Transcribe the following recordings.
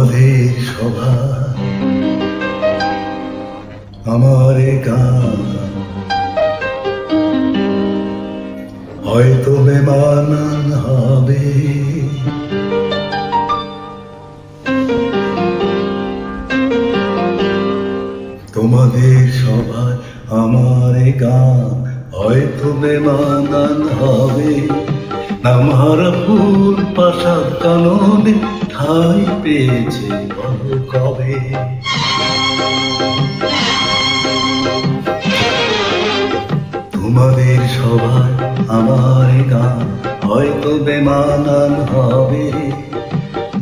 তোমাদের সভা আমার গান হয়তো বেমানান হবে, তোমাদের সভায় আমার গান হয়তো বেমানান হবে। নামহারা ফুল প্রাসাদ কাননে ঠাঁই পেয়েছে বলো কবে। তোমাদের সভায় আমার গান হয়তো বেমানান হবে।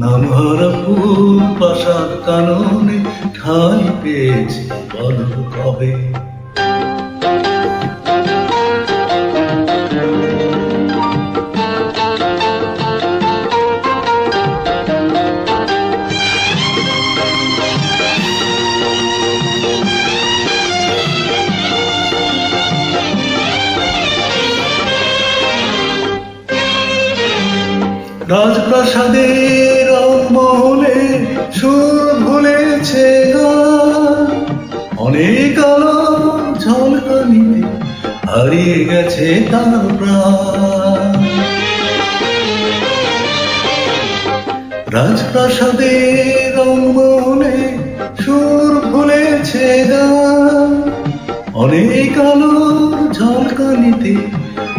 নামহারা ফুল প্রাসাদ কাননে ঠাঁই পেয়েছে বলো কবে। রাজপ্রাসাদের রংমহলে সুর ভুলেছে গান, অনেক আলো ঝলকানিতে হারিয়ে গেছে তার প্রাণ। রাজপ্রাসাদের রংমহলে সুর ভুলেছে গান, অনেক আলো ঝলকানিতে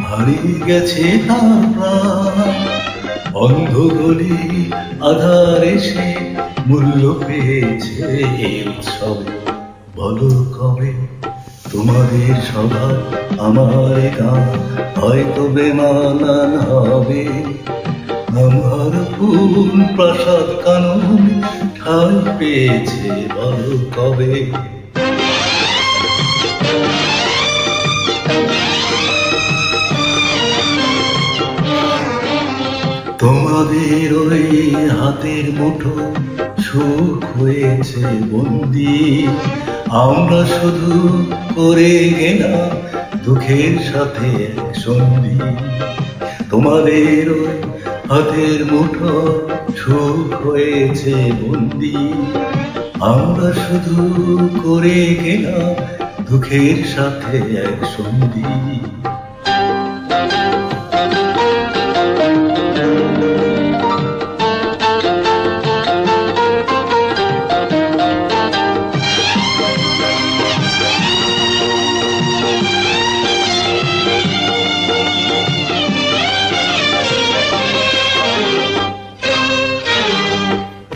হারিয়ে গেছে তার প্রাণ। অন্ধ গলি আধার এসে মূল্য পেয়েছে এই উৎসবে বলো কবে। তোমাদের সভায় আমার গান হয়তো বেমানান হবে। আমার ফুল প্রাসাদ কাননে ঠাঁই পেয়েছে বলো কবে। তোমাদের ওই হাতের মুঠো সুখ হয়েছে বন্দি, আমরা শুধু করে গেলাম দুঃখের সাথে এক সন্ধি। তোমাদের ওই হাতের মুঠো সুখ হয়েছে বন্দি, আমরা শুধু করে গেলাম দুঃখের সাথে এক সন্ধি।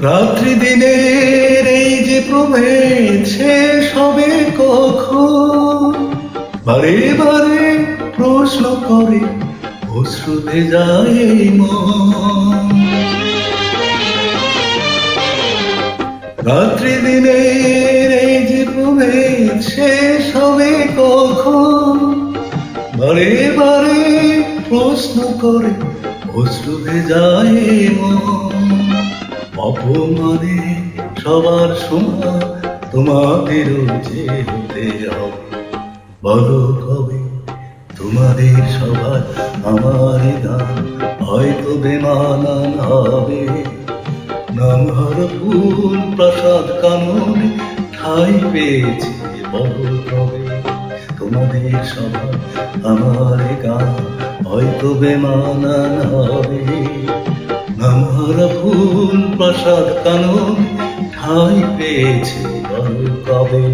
রাত্রি দিনের এই যে প্রভেদ শেষ হবে কখন, বারে বারে প্রশ্ন করে অশ্রুতে যায় এই মন। রাত্রি দিনের এই যে প্রভেদ শেষ হবে কখন, বারে বারে প্রশ্ন করে অশ্রুতে যায় এই মন। অপমানে সবার শোনা তোমাদেরও যে হতে হবে বলো কবে। তোমাদের সভায় আমার গান হয়তো বেমানান হবে। নামহারা ফুল প্রাসাদ কাননে ঠাঁই পেয়েছে বলো কবে। তোমাদের সভায় আমার গান হয়তো বেমানান হবে। নামহারা ফুল প্রাসাদ কাননে ঠাঁই পেয়েছে বলো কবে।